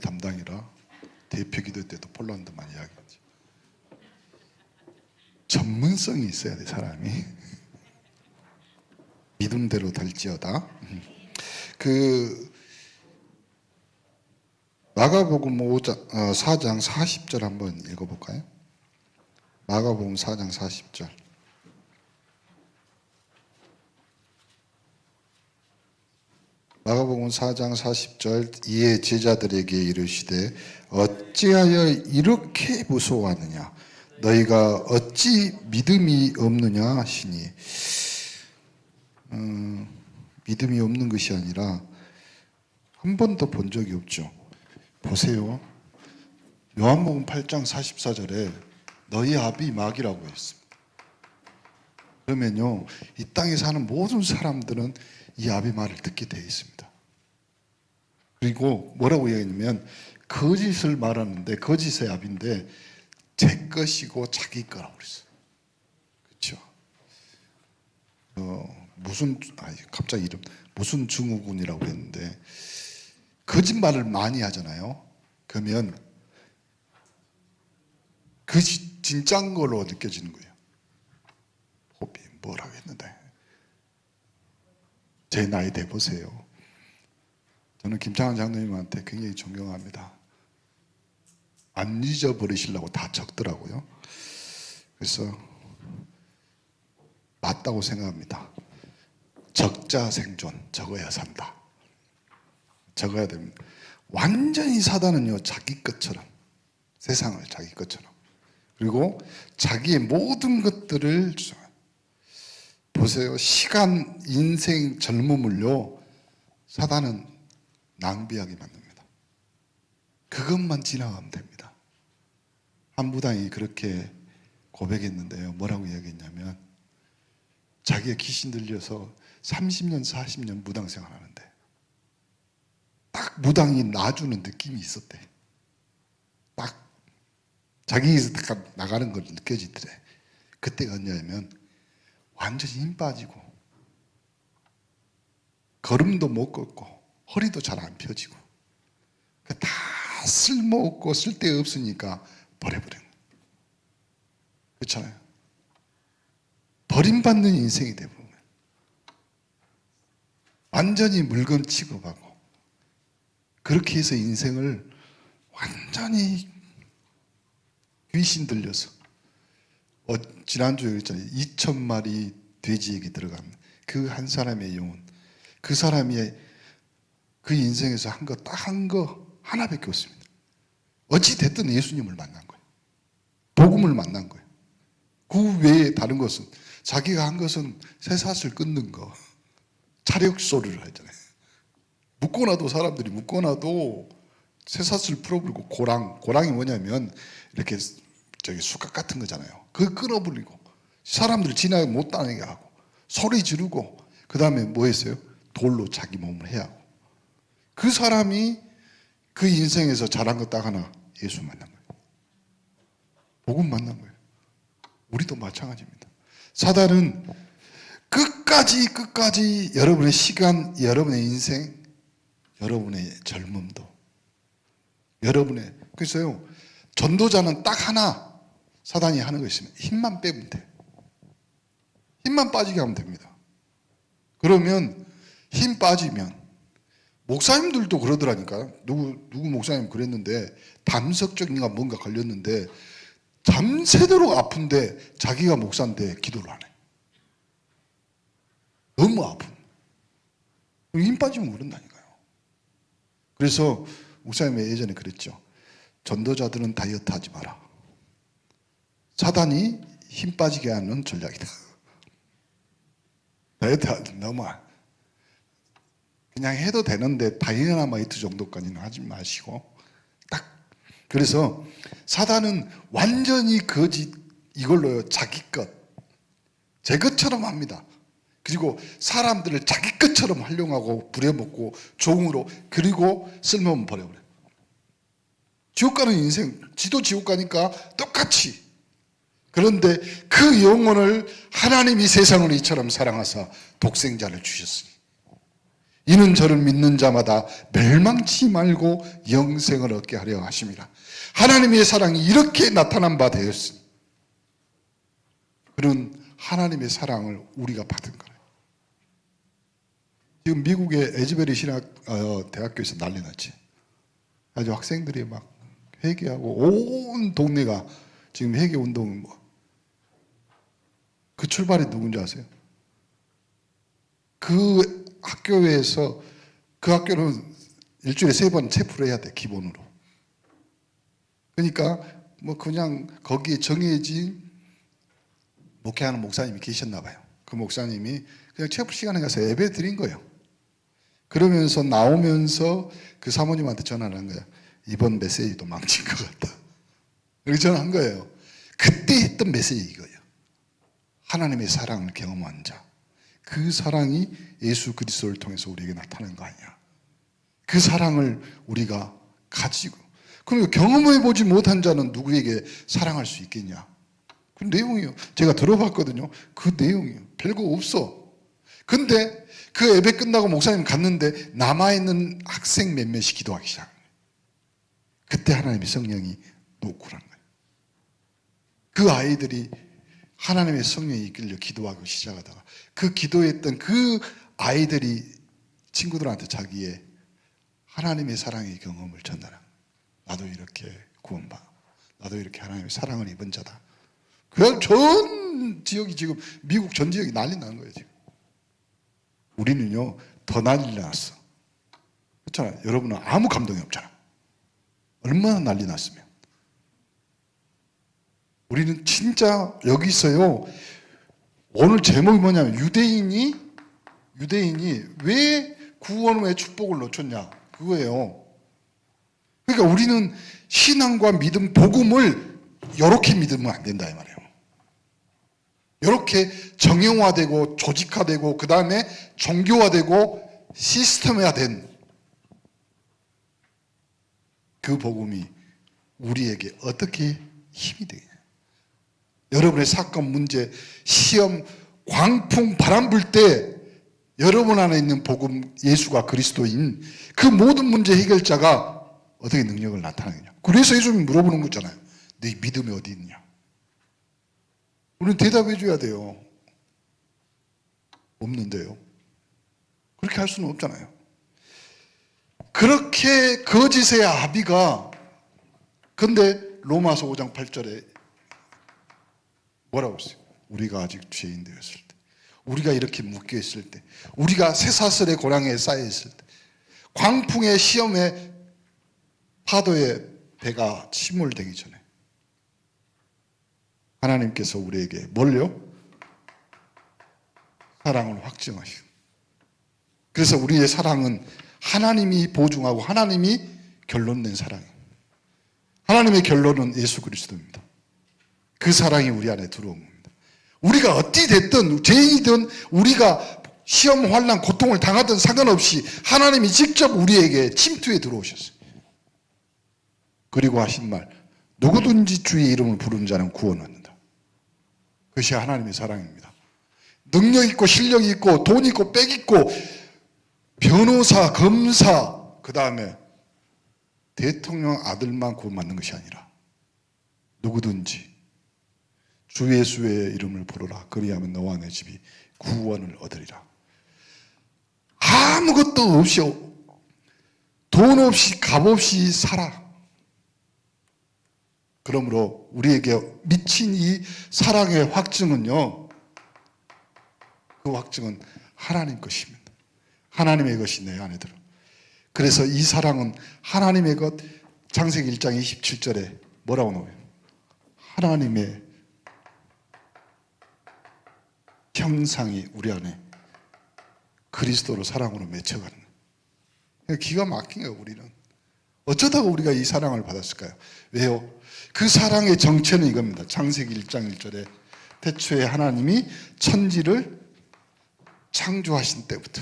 담당이라 대표 기도 때도 폴란드만 이야기하지. 전문성이 있어야 돼, 사람이. 믿음대로 될지어다. 마가복음 4장 40절 한번 읽어볼까요? 마가복음 4장 40절. 마가복음 4장 40절. 이에 제자들에게 이르시되 어찌하여 이렇게 무서워하느냐? 너희가 어찌 믿음이 없느냐 하시니, 믿음이 없는 것이 아니라 한 번도 본 적이 없죠. 보세요. 요한복음 8장 44절에 너희 아비 마귀라고 했습니다. 그러면요, 이 땅에 사는 모든 사람들은 이 아비 말을 듣게 되어 있습니다. 그리고 뭐라고 얘기했냐면 거짓을 말하는데, 거짓의 아비인데 제 것이고 자기 거라고 그랬어요. 그렇죠? 갑자기 무슨 증후군이라고 했는데, 거짓말을 많이 하잖아요. 그러면 그것이 진짜인 걸로 느껴지는 거예요. 호비 뭐라고 했는데, 제 나이 대 보세요. 저는 김창환 장로님한테 굉장히 존경합니다. 안 잊어버리시려고 다 적더라고요. 그래서 맞다고 생각합니다. 적자 생존, 적어야 산다. 적어야 됩니다. 완전히 사단은요, 자기 것처럼, 세상을 자기 것처럼, 그리고 자기의 모든 것들을 보세요. 시간, 인생, 젊음을요, 사단은 낭비하게 만듭니다. 그것만 지나가면 됩니다. 한 무당이 그렇게 고백했는데요, 뭐라고 이야기했냐면, 자기가 귀신 들려서 30년, 40년 무당 생활하는데 딱 무당이 놔주는 느낌이 있었대. 딱 자기에서 딱 나가는 걸 느껴지더래. 그때가 언제냐면 완전히 힘 빠지고 걸음도 못 걷고 허리도 잘 안 펴지고 다 쓸모없고 쓸데없으니까 버려버려요. 그렇잖아요. 버림받는 인생이 되고 완전히 물건 취급하고 그렇게 해서 인생을 완전히 귀신 들려서 지난주에 그랬잖아요. 2,000마리 돼지에게 들어간 그 한 사람의 영혼, 그 사람이 그 인생에서 한 거 딱 한 거 하나밖에 없습니다. 어찌 됐든 예수님을 만난 거예요. 복음을 만난 거예요. 그 외에 다른 것은, 자기가 한 것은 쇠사슬 끊는 거, 차력 소리를 하잖아요. 묶어놔도, 사람들이 묶어놔도 쇠사슬 풀어버리고, 고랑이 뭐냐면 이렇게 수갑 같은 거잖아요. 그거 끊어버리고 사람들 지나가 못 다니게 하고 소리 지르고, 그 다음에 뭐 했어요? 돌로 자기 몸을 해야 하고. 그 사람이 그 인생에서 잘한 거 딱 하나, 예수 만난 거예요. 복음 만난 거예요. 우리도 마찬가지입니다. 사단은 끝까지 여러분의 시간, 여러분의 인생, 여러분의 젊음도, 여러분의, 그래서요, 전도자는 딱 하나 사단이 하는 거 있으면 힘만 빼면 돼. 힘만 빠지게 하면 됩니다. 그러면 힘 빠지면, 목사님들도 그러더라니까요. 누구 목사님 그랬는데, 담석적인가 뭔가 걸렸는데 밤새도록 아픈데 자기가 목사인데 기도를 안 해. 너무 아픈. 힘 빠지면 그런다니까요. 그래서 목사님이 예전에 그랬죠. 전도자들은 다이어트 하지 마라. 사단이 힘 빠지게 하는 전략이다. 다이어트 너무 그냥 해도 되는데 다이너마이트 정도까지는 하지 마시고, 딱. 그래서 사단은 완전히 거짓, 이걸로요, 자기 것, 제 것처럼 합니다. 그리고 사람들을 자기 것처럼 활용하고 부려먹고 종으로, 그리고 쓸모없는 버려버려요. 지옥 가는 인생, 지도 지옥 가니까 똑같이. 그런데 그 영혼을 하나님이 세상을 이처럼 사랑하사 독생자를 주셨으니 이는 저를 믿는 자마다 멸망치 말고 영생을 얻게 하려 하심이라. 하나님의 사랑이 이렇게 나타난 바 되었으니 그런 하나님의 사랑을 우리가 받은 거예요. 지금 미국의 에즈베리 신학 대학교에서 난리 났지. 아주 학생들이 막 회개하고 온 동네가 지금 회개 운동은 그 출발이 누군지 아세요? 그 학교에서 그 학교는 일주일에 3번 체프를 해야 돼, 기본으로. 그러니까 그냥 거기에 정해진 목회하는 목사님이 계셨나 봐요. 그 목사님이 그냥 체프 시간에 가서 예배 드린 거예요. 그러면서 나오면서 그 사모님한테 전화를 한 거예요. 이번 메시지도 망친 것 같다. 이렇게 전화한 거예요. 그때 했던 메시지 이거예요. 하나님의 사랑을 경험한 자. 그 사랑이 예수 그리스도를 통해서 우리에게 나타난 거 아니야. 그 사랑을 우리가 가지고, 그리고 경험해보지 못한 자는 누구에게 사랑할 수 있겠냐. 그 내용이에요. 제가 들어봤거든요. 그 내용이에요. 별거 없어. 근데 그 예배 끝나고 목사님 갔는데 남아있는 학생 몇몇이 기도하기 시작한 거예요. 그때 하나님의 성령이 노출한 거예요. 그 아이들이 하나님의 성령이 이끌려 기도하고 시작하다가 그 기도했던 그 아이들이 친구들한테 자기의 하나님의 사랑의 경험을 전달한 거예요. 나도 이렇게 구원받아. 나도 이렇게 하나님의 사랑을 입은 자다. 그냥 전 지역이 지금 미국 전 지역이 난리 난 거예요. 지금. 우리는요 더 난리 났어. 그렇잖아요. 여러분은 아무 감동이 없잖아. 얼마나 난리 났으면. 우리는 진짜 여기서요, 오늘 제목이 뭐냐면 유대인이 왜 구원 후에 축복을 놓쳤냐 그거예요. 그러니까 우리는 신앙과 믿음, 복음을 이렇게 믿으면 안 된다 이 말이에요. 이렇게 정형화되고 조직화되고 그 다음에 종교화되고 시스템화된 그 복음이 우리에게 어떻게 힘이 되겠냐. 여러분의 사건, 문제, 시험, 광풍, 바람 불 때 여러분 안에 있는 복음, 예수가 그리스도인 그 모든 문제 해결자가 어떻게 능력을 나타내느냐. 그래서 예수님이 물어보는 거잖아요. 네 믿음이 어디 있냐. 우리는 대답해 줘야 돼요. 없는데요. 그렇게 할 수는 없잖아요. 그렇게 거짓의 아비가, 근데 로마서 5장 8절에 뭐라고 했어요? 우리가 아직 죄인 되었을 때, 우리가 이렇게 묶여 있을 때, 우리가 쇠사슬의 고랑에 쌓여 있을 때, 광풍의 시험에 파도에 배가 침몰되기 전에 하나님께서 우리에게 뭘요? 사랑을 확증하시고, 그래서 우리의 사랑은 하나님이 보증하고 하나님이 결론 낸 사랑이에요. 하나님의 결론은 예수 그리스도입니다. 그 사랑이 우리 안에 들어온 겁니다. 우리가 어찌 됐든 죄인이든 우리가 시험, 환난, 고통을 당하든 상관없이 하나님이 직접 우리에게 침투해 들어오셨어요. 그리고 하신 말, 누구든지 주의 이름을 부르는 자는 구원 얻는다. 그것이 하나님의 사랑입니다. 능력 있고 실력 있고 돈 있고 빽 있고 변호사, 검사, 그 다음에 대통령 아들만 구원받는 것이 아니라 누구든지 주 예수의 이름을 부르라. 그리하면 너와 내 집이 구원을 얻으리라. 아무것도 없이, 돈 없이, 값 없이 살아. 그러므로 우리에게 미친 이 사랑의 확증은요, 그 확증은 하나님 것입니다. 하나님의 것이 내 안에 들어. 그래서 이 사랑은 하나님의 것. 창세기 1장 27절에 뭐라고 나와요? 하나님의 형상이 우리 안에 그리스도로 사랑으로 맺혀가는 거예요. 기가 막힌 거예요. 우리는 어쩌다가 우리가 이 사랑을 받았을까요? 왜요? 그 사랑의 정체는 이겁니다. 창세기 1장 1절에 태초에 하나님이 천지를 창조하신 때부터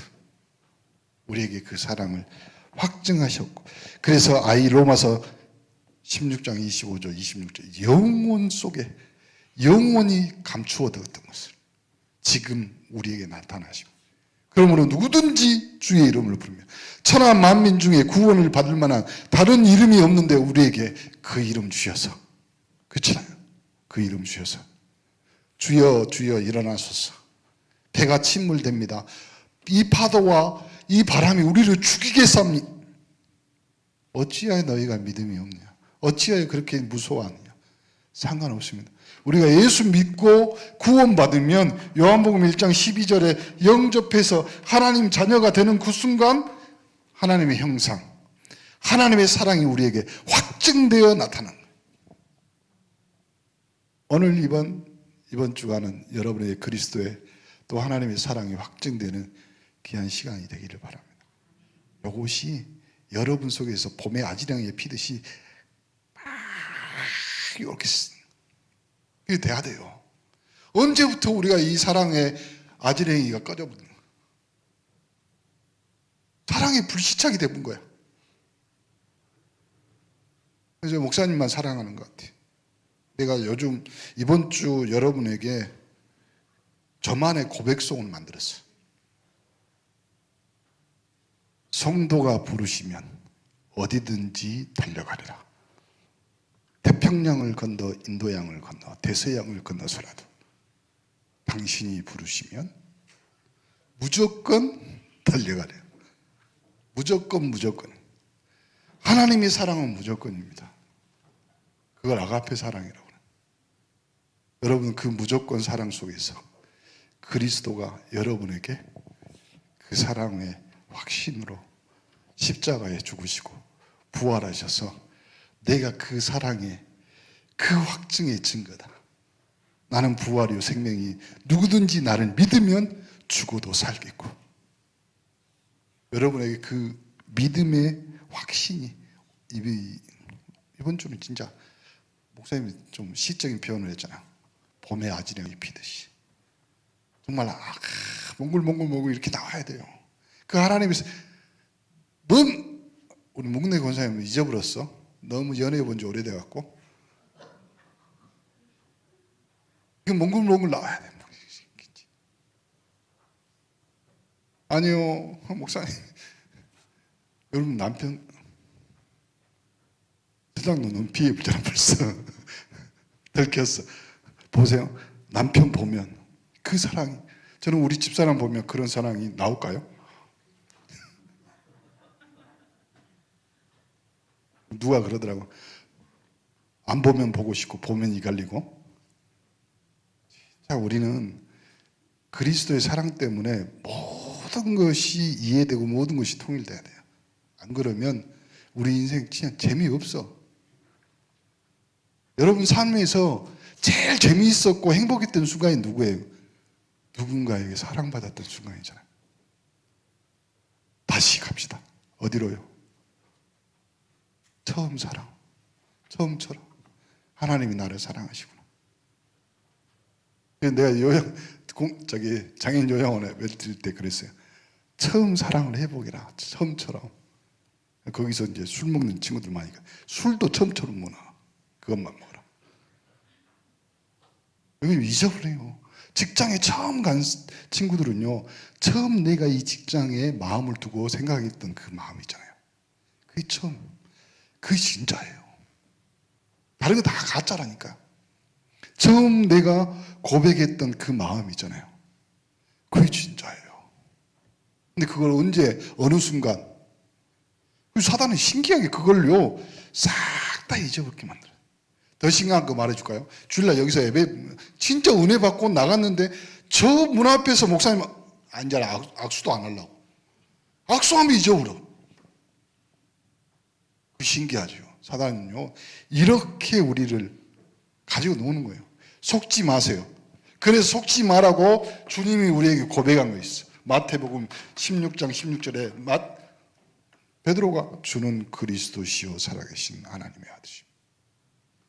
우리에게 그 사랑을 확증하셨고, 그래서 로마서 16장 25절 26절 영혼 속에 영원히 감추어두었던 것을 지금 우리에게 나타나시고 그러므로 누구든지 주의 이름을 부르며 천하 만민 중에 구원을 받을 만한 다른 이름이 없는데 우리에게 그 이름 주셔서, 그렇잖아요. 그 이름 주셔서 주여 주여 일어나소서. 배가 침몰됩니다. 이 파도와 이 바람이 우리를 죽이겠사옵니. 어찌하여 너희가 믿음이 없냐? 어찌하여 그렇게 무서워하느냐? 상관없습니다. 우리가 예수 믿고 구원받으면 요한복음 1장 12절에 영접해서 하나님 자녀가 되는 그 순간 하나님의 형상, 하나님의 사랑이 우리에게 확증되어 나타난 거예요. 오늘 이번 주간은 여러분의 그리스도의 또 하나님의 사랑이 확증되는 귀한 시간이 되기를 바랍니다. 이것이 여러분 속에서 봄의 아지랑이에 피듯이 막 이렇게 이게 돼야 돼요. 언제부터 우리가 이 사랑의 아지랑이가 꺼져버린 거야? 사랑의 불시착이 돼본 거야. 그래서 목사님만 사랑하는 것 같아요. 내가 요즘 이번 주 여러분에게 저만의 고백송을 만들었어요. 성도가 부르시면 어디든지 달려가리라. 태평양을 건너 인도양을 건너 대서양을 건너서라도 당신이 부르시면 무조건 달려가래요. 무조건. 하나님의 사랑은 무조건입니다. 그걸 아가페 사랑이라고 해요. 여러분 그 무조건 사랑 속에서 그리스도가 여러분에게 그 사랑의 확신으로 십자가에 죽으시고 부활하셔서 내가 그 사랑의 그 확증의 증거다. 나는 부활이요 생명이 누구든지 나를 믿으면 죽어도 살겠고. 여러분에게 그 믿음의 확신이 이번 주는 진짜 목사님이 좀 시적인 표현을 했잖아요. 봄의 아지랑이 피듯이 정말 몽글몽글 이렇게 나와야 돼요. 그 하나님께서 우리 묵내 권사님은 잊어버렸어. 너무 연애해 본 지 오래돼갖고 이거 몽글몽글 나와야 돼. 아니요 목사님, 여러분 남편 세상 너무 피해 불잖아. 벌써 들켰어. 보세요. 남편 보면 그 사랑이, 저는 우리 집사람 보면 그런 사랑이 나올까요? 누가 그러더라고. 안 보면 보고 싶고 보면 이갈리고. 자, 우리는 그리스도의 사랑 때문에 모든 것이 이해되고 모든 것이 통일돼야 돼요. 안 그러면 우리 인생 진짜 재미없어. 여러분 삶에서 제일 재미있었고 행복했던 순간이 누구예요? 누군가에게 사랑받았던 순간이잖아요. 다시 갑시다. 어디로요? 처음 사랑. 처음처럼 하나님이 나를 사랑하시구나. 내가 장애인 요양원에 뵐 때 그랬어요. 처음 사랑을 해보게라. 처음처럼. 거기서 이제 술 먹는 친구들 많이 가. 술도 처음처럼 먹어. 그것만 먹어라. 여기 잊어버려요. 직장에 처음 간 친구들은요, 처음 내가 이 직장에 마음을 두고 생각했던 그 마음 있잖아요. 그게 처음. 그게 진짜예요. 다른 거 다 가짜라니까. 처음 내가 고백했던 그 마음 있잖아요. 그게 진짜예요. 근데 그걸 언제, 어느 순간, 사단은 신기하게 그걸요, 싹 다 잊어버리게 만들어요. 더 심각한 거 말해줄까요? 주일날 여기서 예배, 진짜 은혜 받고 나갔는데, 저 문 앞에서 목사님 앉아라, 악수도 안 하려고. 악수하면 잊어버려. 신기하죠. 사단은요, 이렇게 우리를 가지고 노는 거예요. 속지 마세요. 그래서 속지 말라고 주님이 우리에게 고백한 거 있어. 마태복음 16장 16절에 베드로가 주는 그리스도시요 살아계신 하나님의 아들이시오.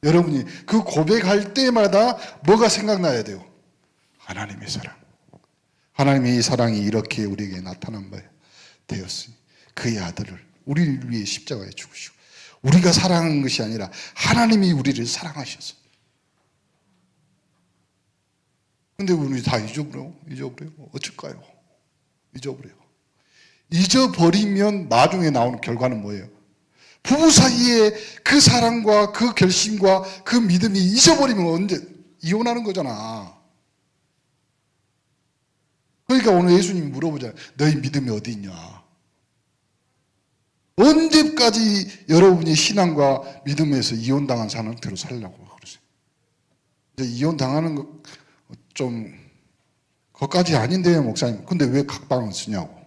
여러분이 그 고백할 때마다 뭐가 생각나야 돼요? 하나님의 사랑. 하나님의 이 사랑이 이렇게 우리에게 나타난 바 되었으니 그의 아들을 우리를 위해 십자가에 죽으시고, 우리가 사랑하는 것이 아니라 하나님이 우리를 사랑하셔서. 근데 우리 다 잊어버려. 어쩔까요? 잊어버려요. 잊어버리면 나중에 나오는 결과는 뭐예요? 부부 사이에 그 사랑과 그 결심과 그 믿음이 잊어버리면 언제 이혼하는 거잖아. 그러니까 오늘 예수님이 물어보잖아요. 너희 믿음이 어디 있냐? 언제까지 여러분이 신앙과 믿음에서 이혼당한 상태로 살려고 그러세요? 이제 이혼당하는 거 좀 그것까지 아닌데요, 목사님. 근데 왜 각방을 쓰냐고.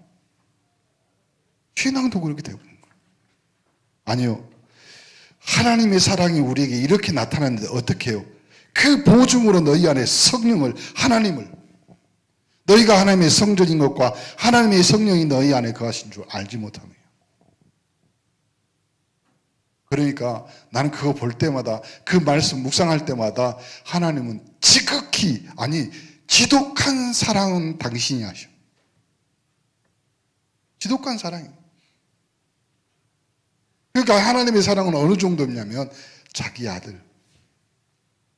신앙도 그렇게 되고 있는 거예요. 아니요. 하나님의 사랑이 우리에게 이렇게 나타나는데 어떻게 해요? 그 보증으로 너희 안에 성령을, 하나님을, 너희가 하나님의 성전인 것과 하나님의 성령이 너희 안에 거하신 줄 알지 못하는 거예요. 그러니까 나는 그거 볼 때마다, 그 말씀 묵상할 때마다 하나님은 지극히, 아니 지독한 사랑은 당신이 하셔. 지독한 사랑이에요. 그러니까 하나님의 사랑은 어느 정도냐면 자기 아들,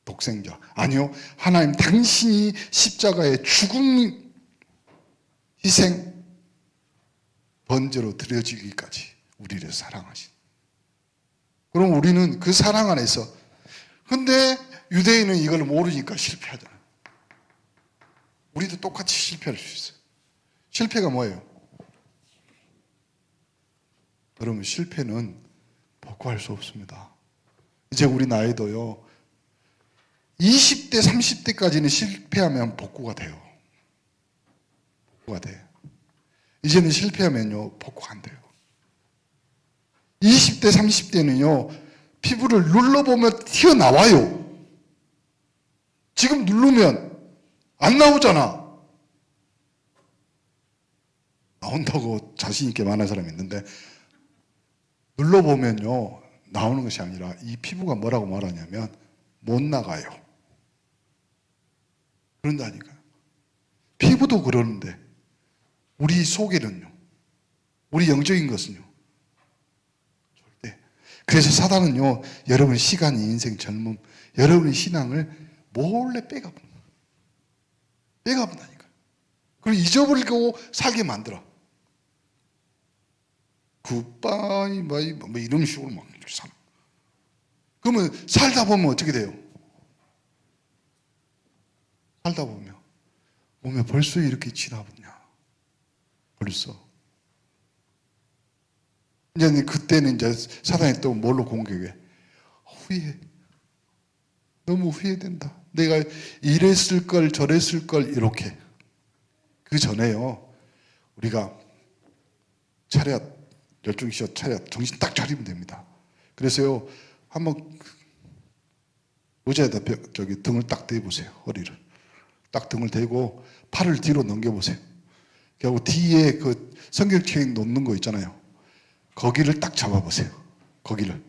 독생자. 아니요, 하나님 당신이 십자가의 죽음, 희생, 번제로 드려지기까지 우리를 사랑하신. 그럼 우리는 그 사랑 안에서, 근데 유대인은 이걸 모르니까 실패하잖아요. 우리도 똑같이 실패할 수 있어요. 실패가 뭐예요? 여러분, 실패는 복구할 수 없습니다. 이제 우리 나이도요, 20대, 30대까지는 실패하면 복구가 돼요. 복구가 돼요. 이제는 실패하면요, 복구가 안 돼요. 20대, 30대는요, 피부를 눌러보면 튀어나와요. 지금 누르면 안 나오잖아. 나온다고 자신있게 말하는 사람이 있는데, 눌러보면요, 나오는 것이 아니라 이 피부가 뭐라고 말하냐면 못 나가요. 그런다니까요. 피부도 그러는데 우리 속에는요, 우리 영적인 것은요, 절대. 그래서 사단은요, 여러분 시간이, 인생, 젊음, 여러분의 신앙을 몰래 빼가본다니까. 그리고 잊어버리고 살게 만들어. 굿바이 뭐 이런 식으로 막 이렇게 살아. 그러면 살다 보면 어떻게 돼요? 살다 보면 벌써 이렇게 지나버냐. 벌써. 이제 그때는 이제 사단이 또 뭘로 공격해? 후회. 너무 후회된다. 내가 이랬을 걸 저랬을 걸 이렇게. 그 전에요, 우리가 차렷, 열중시켜 차렷, 정신 딱 차리면 됩니다. 그래서요, 한번 의자에다 등을 딱 대보세요. 허리를 딱 등을 대고 팔을 뒤로 넘겨보세요. 그리고 뒤에 그 성경책 놓는 거 있잖아요. 거기를 딱 잡아보세요. 거기를.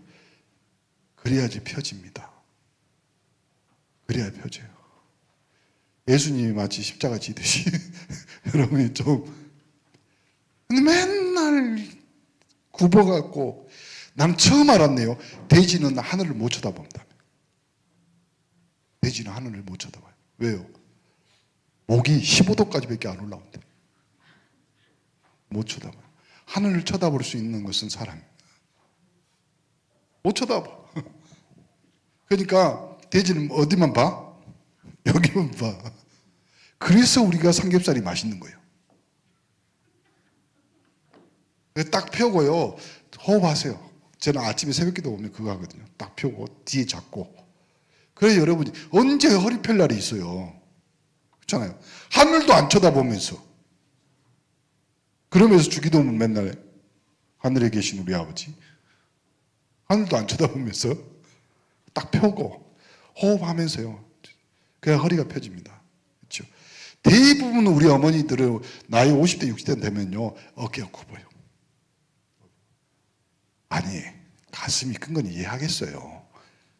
그래야지 펴집니다. 그래야 펴져요. 예수님이 마치 십자가 지듯이 여러분이 좀 맨날 굽어갖고, 난 처음 알았네요. 돼지는 하늘을 못 쳐다본다. 돼지는 하늘을 못 쳐다봐요. 왜요? 목이 15도까지밖에 안 올라온대. 못 쳐다봐요. 하늘을 쳐다볼 수 있는 것은 사람입니다. 못 쳐다봐. 그러니까 돼지는 어디만 봐? 여기만 봐. 그래서 우리가 삼겹살이 맛있는 거예요. 딱 펴고요, 호흡하세요. 저는 아침에 새벽기도 오면 그거 하거든요. 딱 펴고 뒤에 잡고. 그래 여러분이 언제 허리 펼 날이 있어요? 그렇잖아요. 하늘도 안 쳐다보면서. 그러면서 주기도문 맨날 해. 하늘에 계신 우리 아버지. 하늘도 안 쳐다보면서 딱 펴고 호흡하면서요. 그래야 허리가 펴집니다. 그렇죠? 대부분 우리 어머니들은 나이 50대, 60대 되면요, 어깨가 굽어요. 아니, 가슴이 큰 건 이해하겠어요.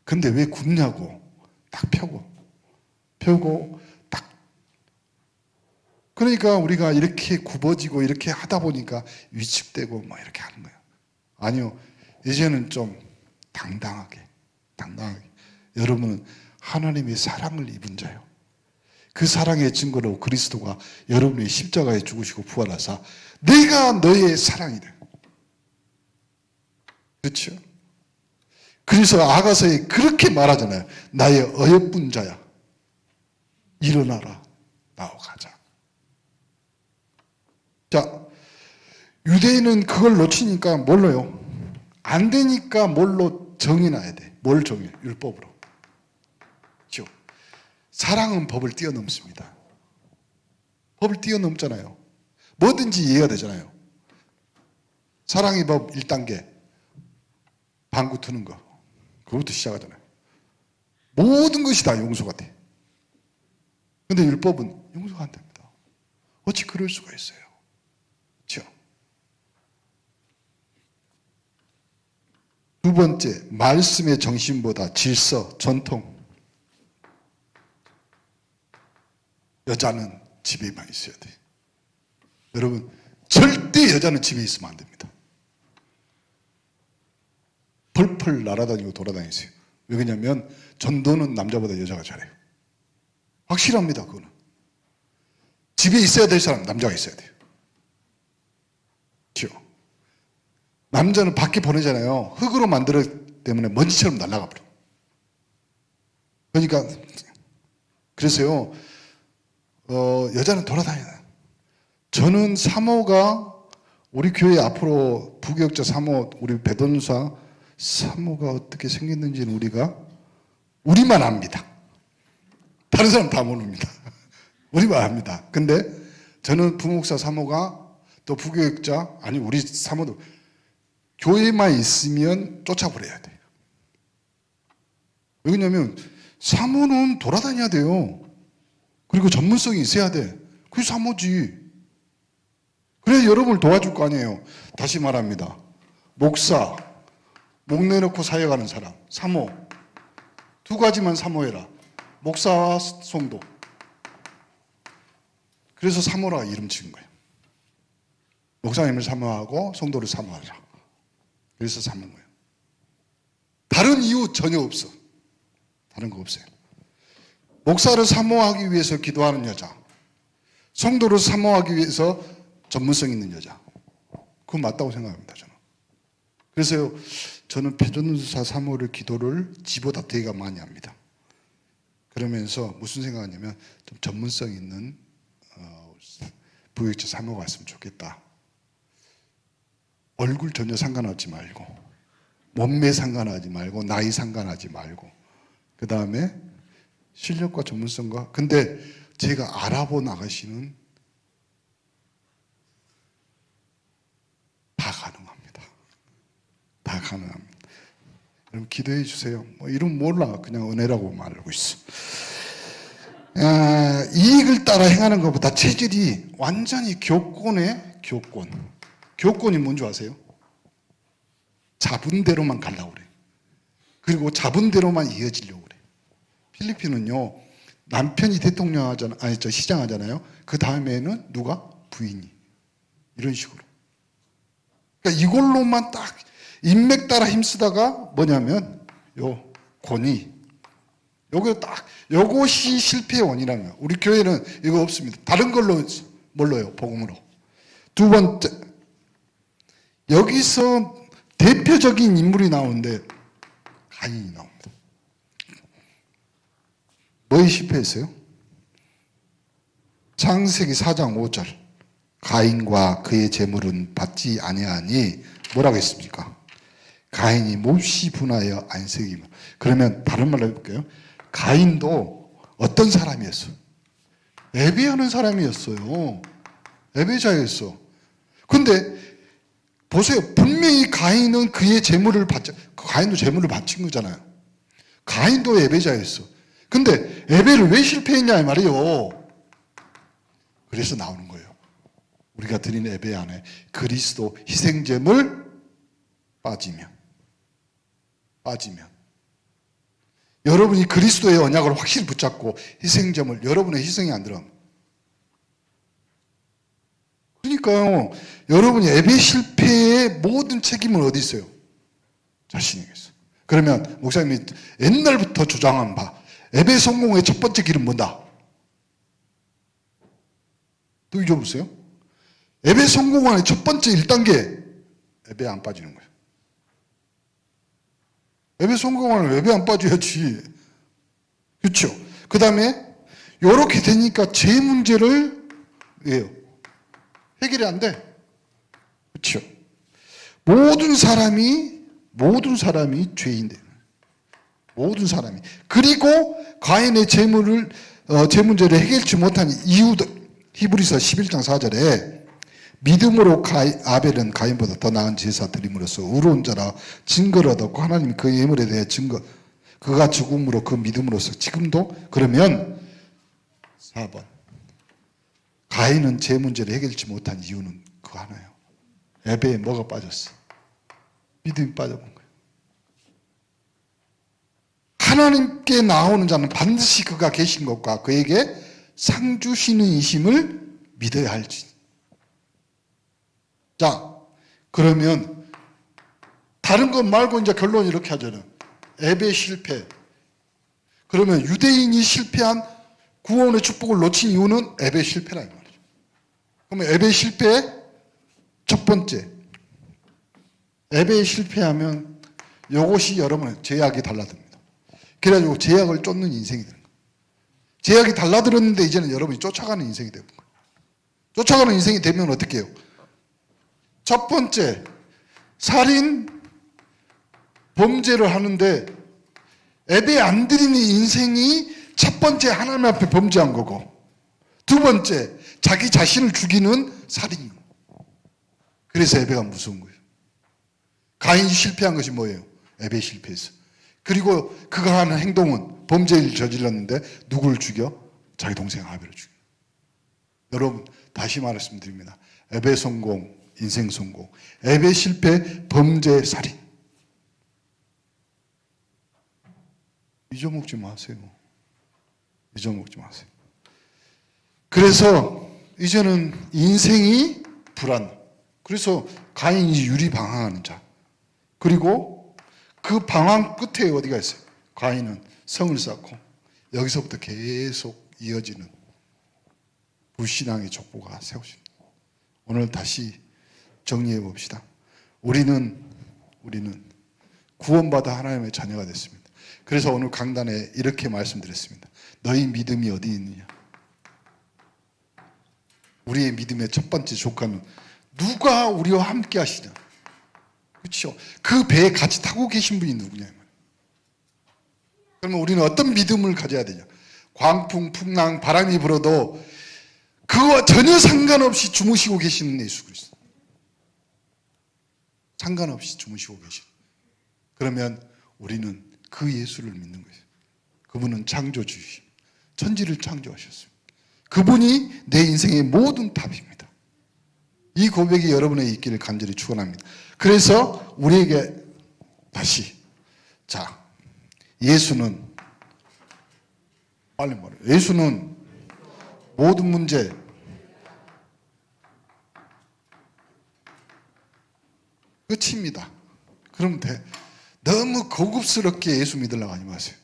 근데 왜 굽냐고. 딱 펴고 딱. 그러니까 우리가 이렇게 굽어지고 이렇게 하다 보니까 위축되고 뭐 이렇게 하는 거예요. 아니요, 이제는 좀 당당하게. 여러분은 하나님의 사랑을 입은 자요. 그 사랑의 증거로 그리스도가 여러분의 십자가에 죽으시고 부활하사 내가 너의 사랑이다. 그렇죠? 그래서 아가서에 그렇게 말하잖아요. 나의 어여쁜 자야, 일어나라, 나와 가자. 자, 유대인은 그걸 놓치니까 뭘로요? 안 되니까 뭘로 정해놔야 돼. 뭘 정해? 율법으로. 그렇죠? 사랑은 법을 뛰어넘습니다. 법을 뛰어넘잖아요. 뭐든지 이해가 되잖아요. 사랑의 법 1단계. 방구 트는 거. 그거부터 시작하잖아요. 모든 것이 다 용서가 돼. 근데 율법은 용서가 안 됩니다. 어찌 그럴 수가 있어요? 그렇죠? 두 번째, 말씀의 정신보다 질서, 전통. 여자는 집에만 있어야 돼. 여러분, 절대 여자는 집에 있으면 안 됩니다. 펄펄 날아다니고 돌아다니세요. 왜 그러냐면 전도는 남자보다 여자가 잘해요. 확실합니다. 그거는. 집에 있어야 될 사람 남자가 있어야 돼요. 그렇죠? 남자는 밖에 보내잖아요. 흙으로 만들었기 때문에 먼지처럼 날아가 버려. 그러니까 그래서요. 여자는 돌아다녀요. 저는 사모가 우리 교회 앞으로 부교역자 사모 우리 배돈사 사모가 어떻게 생겼는지는 우리만 압니다. 다른 사람 다 모릅니다. 우리만 압니다. 근데 저는 부목사 사모가 또 부교역자 아니 우리 사모도 교회만 있으면 쫓아버려야 돼요. 왜냐면 사모는 돌아다녀야 돼요. 그리고 전문성이 있어야 돼. 그게 사모지. 그래야 여러분을 도와줄 거 아니에요. 다시 말합니다. 목사, 목 내놓고 사역하는 사람, 사모. 두 가지만 사모해라. 목사와 성도. 그래서 사모라 이름 지은 거예요. 목사님을 사모하고 성도를 사모하라. 그래서 사모인 거예요. 다른 이유 전혀 없어. 다른 거 없어요. 목사를 사모하기 위해서 기도하는 여자, 성도를 사모하기 위해서 전문성 있는 여자. 그건 맞다고 생각합니다. 저는. 그래서 저는 배전사 사모를 기도를 지보다 되게 많이 합니다. 그러면서 무슨 생각하냐면 좀 전문성 있는 부역자 사모가 왔으면 좋겠다. 얼굴 전혀 상관하지 말고, 몸매 상관하지 말고, 나이 상관하지 말고, 그 다음에 실력과 전문성과. 근데 제가 알아본 아가씨는 다 가능합니다. 다 가능합니다. 여러분 기도해 주세요. 뭐 이름 몰라. 그냥 은혜라고 말하고 있어. 이익을 따라 행하는 것보다 체질이 완전히 교권에 교권. 교권이 뭔지 아세요? 잡은 대로만 가려고 그래. 그리고 잡은 대로만 이어지려고 그래. 필리핀은요, 남편이 대통령 하잖아요. 아니, 시장 하잖아요. 그 다음에는 누가? 부인이. 이런 식으로. 그러니까 이걸로만 딱 인맥 따라 힘쓰다가 뭐냐면, 권위. 요것이 실패의 원인이라면. 우리 교회는 이거 없습니다. 다른 걸로, 뭘로요? 복음으로. 두 번째. 여기서 대표적인 인물이 나오는데, 가인이 나옵니다. 뭐에 실패했어요? 창세기 4장 5절. 가인과 그의 재물은 받지 아니하니 뭐라고 했습니까? 가인이 몹시 분하여 안색이며. 그러면 다른 말로 해볼게요. 가인도 어떤 사람이었어? 예배하는 사람이었어요. 예배자였어. 근데 보세요. 분명히 가인은 그의 재물을 가인도 재물을 바친 거잖아요. 가인도 예배자였어. 근데 예배를 왜 실패했냐 이 말이에요. 그래서 나오는 거예요. 우리가 드리는 예배 안에 그리스도 희생제물 빠지면 여러분이 그리스도의 언약을 확실히 붙잡고 희생제물 여러분의 희생이 안 들어가면 그러니까요. 여러분이 예배 실패의 모든 책임은 어디 있어요? 자신에게 있어요. 그러면 목사님이 옛날부터 주장한 바 예배 성공의 첫 번째 길은 뭐다? 또 잊어보세요. 예배 성공하는 첫 번째 1단계, 예배 안 빠지는 거예요. 예배 성공하는 예배 안 빠져야지. 그렇죠? 그 다음에 이렇게 되니까 제 문제를 왜요? 해결이 안 돼. 그렇죠? 모든 사람이 죄인돼. 모든 사람이. 그리고 가인의 제 문제를 해결치 못한 이유도 히브리서 11장 4절에 믿음으로 아벨은 가인보다 더 나은 제사 드림으로써 의로운 자라 증거를 얻었고 하나님이 그 예물에 대해 증거 그가 죽음으로 그 믿음으로써 지금도 그러면 4번 가인은 제 문제를 해결치 못한 이유는 그거 하나예요. 예배에 뭐가 빠졌어? 믿음이 빠져본 거예요. 하나님께 나오는 자는 반드시 그가 계신 것과 그에게 상 주시는 이심을 믿어야 할지. 자, 그러면 다른 것 말고 이제 결론 이렇게 하잖아요. 예배 실패. 그러면 유대인이 실패한 구원의 축복을 놓친 이유는 예배 실패라 이 말이죠. 그러면 예배 실패 첫 번째. 예배에 실패하면 이것이 여러분의 제약이 달라듭니다. 그래가지고 제약을 쫓는 인생이 되는 거예요. 제약이 달라들었는데 이제는 여러분이 쫓아가는 인생이 되는 거예요. 쫓아가는 인생이 되면 어떻게 해요? 첫 번째, 살인, 범죄를 하는데 예배 안 드리는 인생이 첫 번째 하나님 앞에 범죄한 거고 두 번째, 자기 자신을 죽이는 살인이고 그래서 예배가 무서운 거예요. 가인이 실패한 것이 뭐예요? 예배 실패했어. 그리고 그가 하는 행동은 범죄를 저질렀는데 누구를 죽여? 자기 동생 아벨을 죽여. 여러분 다시 말씀드립니다. 예배 성공, 인생 성공, 예배 실패, 범죄, 살인. 잊어먹지 마세요. 잊어먹지 마세요. 그래서 이제는 인생이 불안. 그래서 가인이 유리방황하는 자. 그리고 그 방황 끝에 어디가 있어요? 가인은 성을 쌓고 여기서부터 계속 이어지는 불신앙의 족보가 세워집니다. 오늘 다시 정리해 봅시다. 우리는 구원받아 하나님의 자녀가 됐습니다. 그래서 오늘 강단에 이렇게 말씀드렸습니다. 너희 믿음이 어디 있느냐? 우리의 믿음의 첫 번째 조건은 누가 우리와 함께 하시냐? 그렇죠? 그 배에 같이 타고 계신 분이 누구냐? 그러면 우리는 어떤 믿음을 가져야 되냐? 광풍, 풍랑, 바람이 불어도 그와 전혀 상관없이 주무시고 계시는 예수 그리스도. 상관없이 주무시고 계신. 그러면 우리는 그 예수를 믿는 거예요. 그분은 창조주이십니다. 천지를 창조하셨습니다. 그분이 내 인생의 모든 답입니다. 이 고백이 여러분에게 있기를 간절히 축원합니다. 그래서 우리에게 다시 자, 예수는 빨리 말해요. 예수는 모든 문제 끝입니다. 그럼 돼. 너무 고급스럽게 예수 믿으려고 하지 마세요.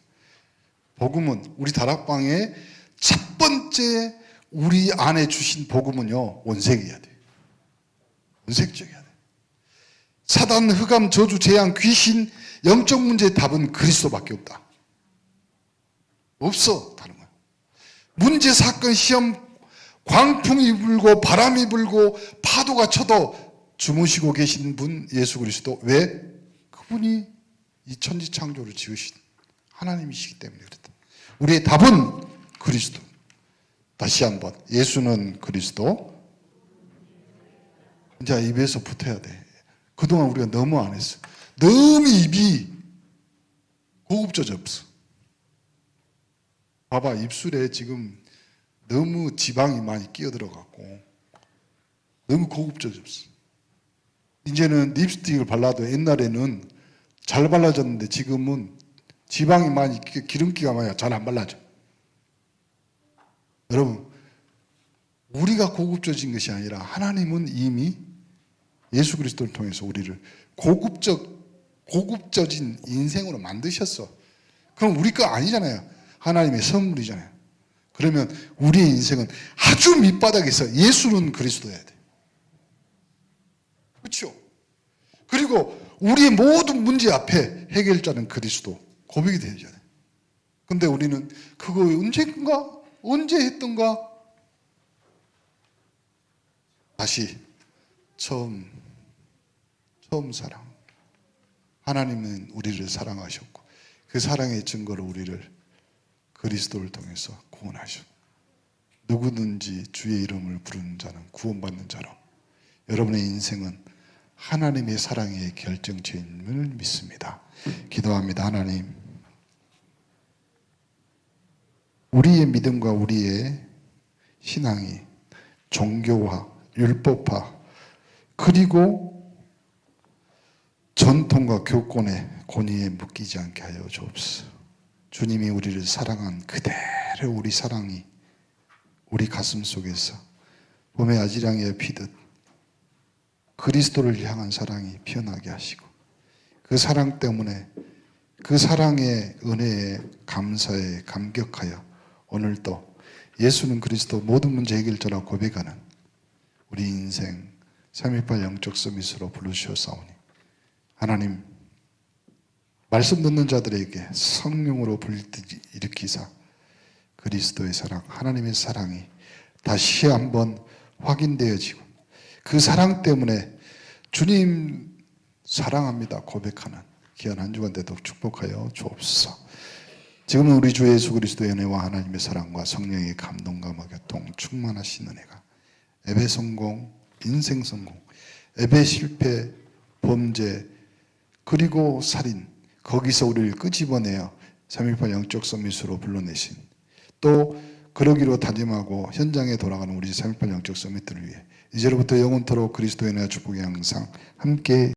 복음은 우리 다락방에 첫 번째 우리 안에 주신 복음은요, 원색이어야 돼요. 원색적이어야 돼요. 사단, 흑암, 저주, 재앙, 귀신, 영적 문제의 답은 그리스도밖에 없다. 없어. 다른 거야. 문제, 사건, 시험, 광풍이 불고 바람이 불고 파도가 쳐도 주무시고 계신 분 예수 그리스도. 왜? 그분이 이 천지 창조를 지으신 하나님이시기 때문에 그렇다. 우리의 답은 그리스도. 다시 한번 예수는 그리스도. 이제 입에서 붙어야 돼. 그동안 우리가 너무 안 했어. 너무 입이 고급져졌어. 봐봐, 입술에 지금 너무 지방이 많이 끼어들어갖고 너무 고급져졌어. 이제는 립스틱을 발라도 옛날에는 잘 발라졌는데 지금은 지방이 많이, 기름기가 많이 잘 안 발라져. 여러분, 우리가 고급져진 것이 아니라 하나님은 이미 예수 그리스도를 통해서 우리를 고급져진 인생으로 만드셨어. 그럼 우리 거 아니잖아요. 하나님의 선물이잖아요. 그러면 우리의 인생은 아주 밑바닥에서 예수는 그리스도여야 돼. 그렇죠? 그리고 우리의 모든 문제 앞에 해결자는 그리스도, 고백이 되어야 돼. 근데 우리는 그거 언제 했던가? 다시 처음 사랑. 하나님은 우리를 사랑하셨고 그 사랑의 증거로 우리를 그리스도를 통해서 구원하셨고 누구든지 주의 이름을 부르는 자는 구원받는 자로 여러분의 인생은 하나님의 사랑의 결정체임을 믿습니다. 기도합니다. 하나님, 우리의 믿음과 우리의 신앙이 종교화, 율법화, 그리고 전통과 교권의 권위에 묶이지 않게 하여 주옵소서. 주님이 우리를 사랑한 그대로 우리 사랑이 우리 가슴 속에서 봄의 아지랑이에 피듯 그리스도를 향한 사랑이 피어나게 하시고 그 사랑 때문에 그 사랑의 은혜에 감사에 감격하여 오늘도 예수는 그리스도 모든 문제 해결자라고 고백하는 우리 인생 3.18 영적 서밋으로 부르시옵사오니 하나님 말씀 듣는 자들에게 성령으로 불일으키사 그리스도의 사랑, 하나님의 사랑이 다시 한번 확인되어지고 그 사랑 때문에 주님 사랑합니다 고백하는 귀한 한 주간 되도록 축복하여 주옵소서. 지금은 우리 주 예수 그리스도의 은혜와 하나님의 사랑과 성령의 감동과 교통 충만하신 은혜가 예배 성공, 인생 성공, 예배 실패, 범죄 그리고 살인 거기서 우리를 끄집어내어 3.18 영적 서밋으로 불러내신 또 그러기로 다짐하고 현장에 돌아가는 우리 3.18 영적 서밋들을 위해 이제로부터 영원토록 그리스도의 은혜와 축복이 항상 함께